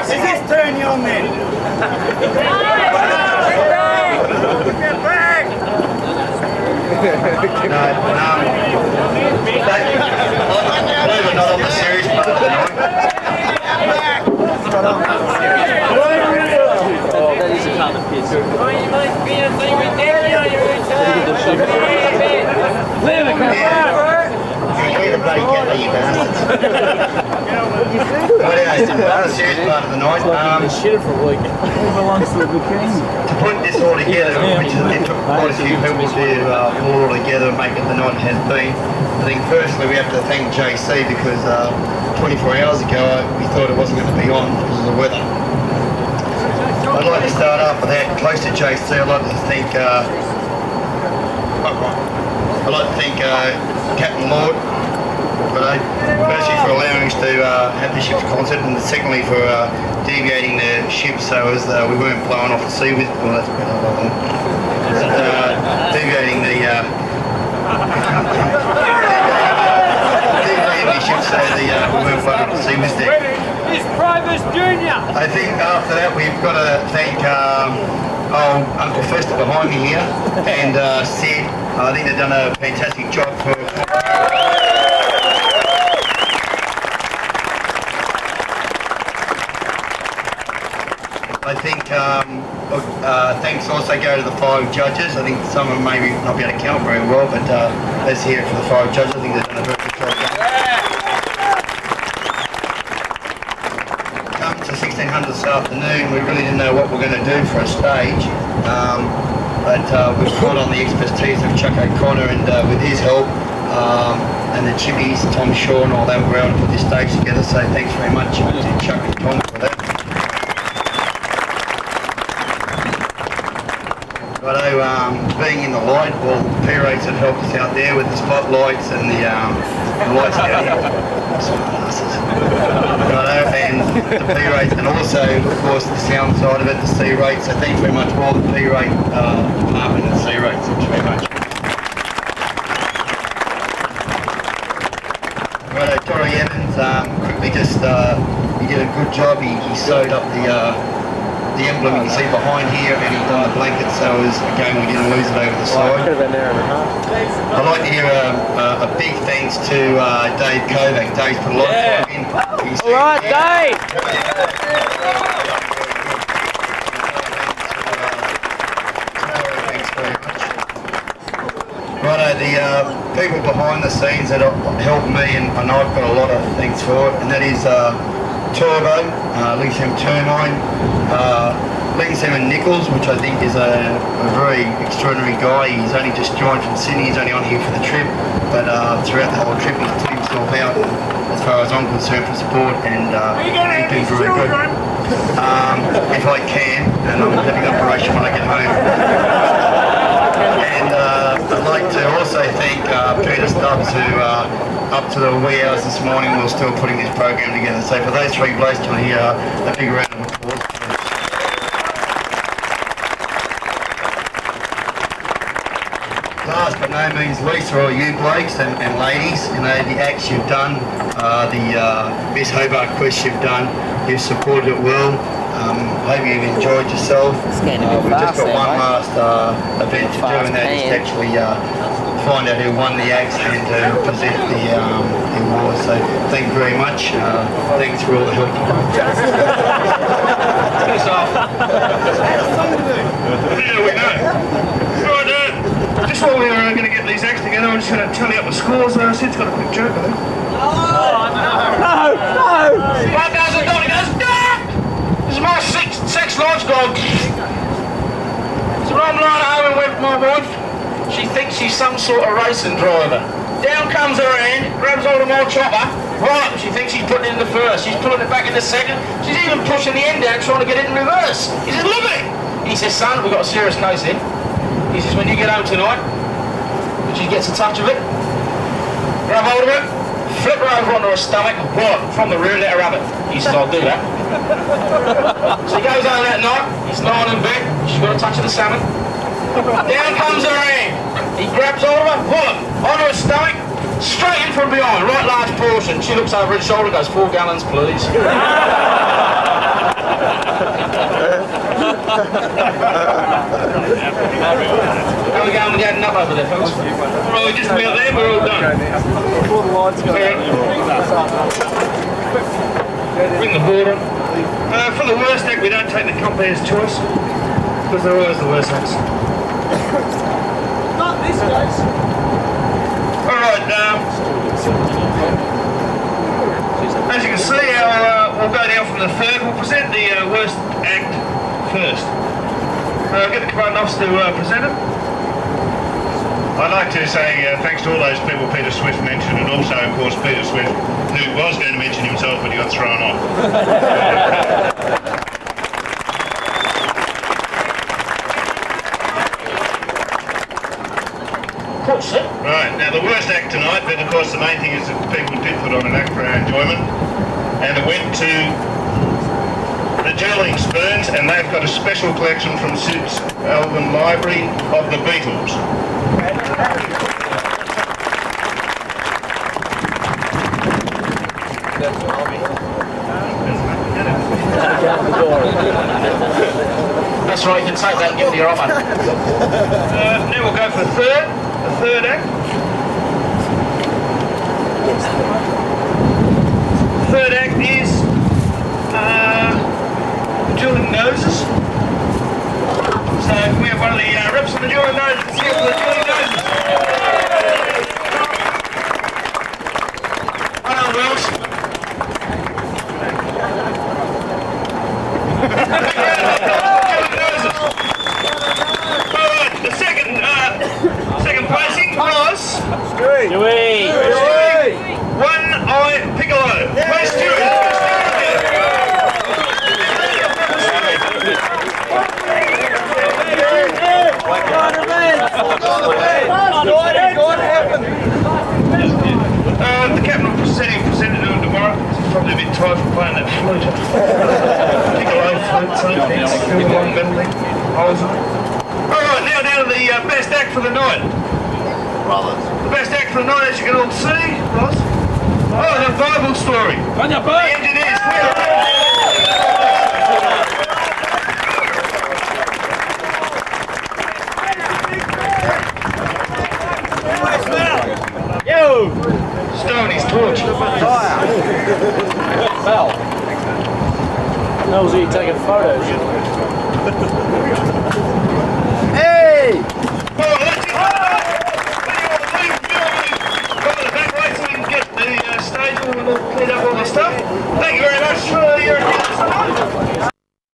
Is this turn you on then? Get back! Believe it or not, I'm the serious part of the night. Oh, that is a kind of piss. Leave it, come Get the bloody cat, you bastards. But anyway, I'm the serious part of the night. shit for a week. It belongs to the bikini. To put this all together, which is, it took quite a few people to pull it all together and make it the night it has been. I think firstly we have to thank JC because 24 hours ago we thought it wasn't going to be on because of the weather. I'd like to start off with that. Close to JC, I'd like to thank Captain Lord, firstly for allowing us to have the ship's concert, and secondly for deviating the ship so as we weren't blowing off the sea with. Well, that's better. Deviating the ship so we weren't blowing off the sea with deck. It's Primus Junior! I think after that we've got to thank old Uncle Fester behind me here and Sid. I think they've done a fantastic job for. I think thanks also go to the 5 judges. I think some of them maybe not be able to count very well, but let's hear it for the 5 judges. I think they've done a very good job. Come to 1600 this afternoon, we really didn't know what we're going to do for a stage, but we've called on the expertise of Chuck O'Connor, and with his help and the Chippies, Tom Shaw and all that, we're able to put this stage together, so thanks very much to Chuck and Tom for that. Righto, being in the light, well, P-Rates had helped us out there with the spotlights and the lights down here. Righto, and the P-Rates, and also, of course, the sound side of it, the C-Rates. So thanks very much for all the P-Rate department and C-Rates. Thanks very much. Righto, Torrey Evans, quickly just, he did a good job. He sewed up the emblem you can see behind here, and he's done the blanket so as again we didn't lose it over the side. I'd like to hear a big thanks to Dave Kovac. Dave's put a lot of time in. Alright, Dave! Thanks very much. Righto, the people behind the scenes that helped me, and I've got a lot of thanks for it, and that is Turbo, Lithium Turbine, Lithium and Nichols, which I think is a very extraordinary guy. He's only just joined from Sydney, he's only on here for the trip, but throughout the whole trip he's put himself out as far as I'm concerned for sport, and he's been very good. If I can, and I'm having an operation when I get home. And I'd like to also thank Peter Stubbs, who up to the wee hours this morning we were still putting this program together. So for those 3 blokes, can I hear a big round of applause? Last but no means least are all you blokes and ladies. You know, the acts you've done, the Hmas Hobart quest you've done, you've supported it well. Hope you've enjoyed yourself. We've just got one last event to do, and that is to actually find out who won the acts and to present the award. So thank you very much. Thanks for all the help. Yeah, we know. Right, just while we're going to get these acts together, I'm just going to tally up the scores. Sid's got a quick joke, I think. No! One goes and Donnie goes, "Dad! This is my sex lodge dog." So I'm lying at home and with my wife. She thinks she's some sort of racing driver. Down comes her hand, grabs hold of my chopper. Right, she thinks she's putting it in the first. She's pulling it back in the second. She's even pushing the end out, trying to get it in reverse. He says, "Look at it." He says, "Son, we've got a serious case here." He says, "When you get home tonight," and she gets a touch of it, grab hold of it, flip her over onto her stomach, right, from the rear, let her have it. He says, "I'll do that." So he goes home that night, he's lying in bed, she's got a touch of the salmon. Down comes her hand. He grabs hold of her, pull her, onto her stomach, Straight in from behind, right large portion. She looks over her shoulder, goes, 4 gallons, please. How are we going with adding up over there, fellas? Right, just about there, we're all done. Before the lights go. Bring the board on. For the worst act, we don't take the compare's choice, because they're always the worst acts. Not this place. Alright, as you can see, we'll go down from the third. We'll present the worst act first. Get the commanding officer to present it. I'd like to say thanks to all those people Peter Swift mentioned, and also, of course, Peter Swift, who was going to mention himself but he got thrown off. Right, now the worst act tonight, but of course the main thing is that people did put on an act for our enjoyment, and it went to the Gerling Spoons, and they've got a special collection from Sid's album library of the Beatles. That's right, you can take that and give it to your mate. Now we'll go for the third act. The third act is the Dueling Noses. So can we have one of the reps of the Dueling Noses? Let's hear for the Dueling Noses. One on Wells. Alright, the second placing was Dewey. One Eye Piccolo. Where's Stuart? The captain will present it to him tomorrow. He's probably a bit tired from playing that flute. Piccolo flute, same thing, still long metal thing. Alright, now down to the best act for the night. The best act for the night, as you can all see, was the Bible story. On your The butt. engineers. Yo. Stone his torch. Fell. Knows you taking photos. Hey! Oh, let's go to the back way so we can get the stage all cleared up all the stuff. Thank you very much for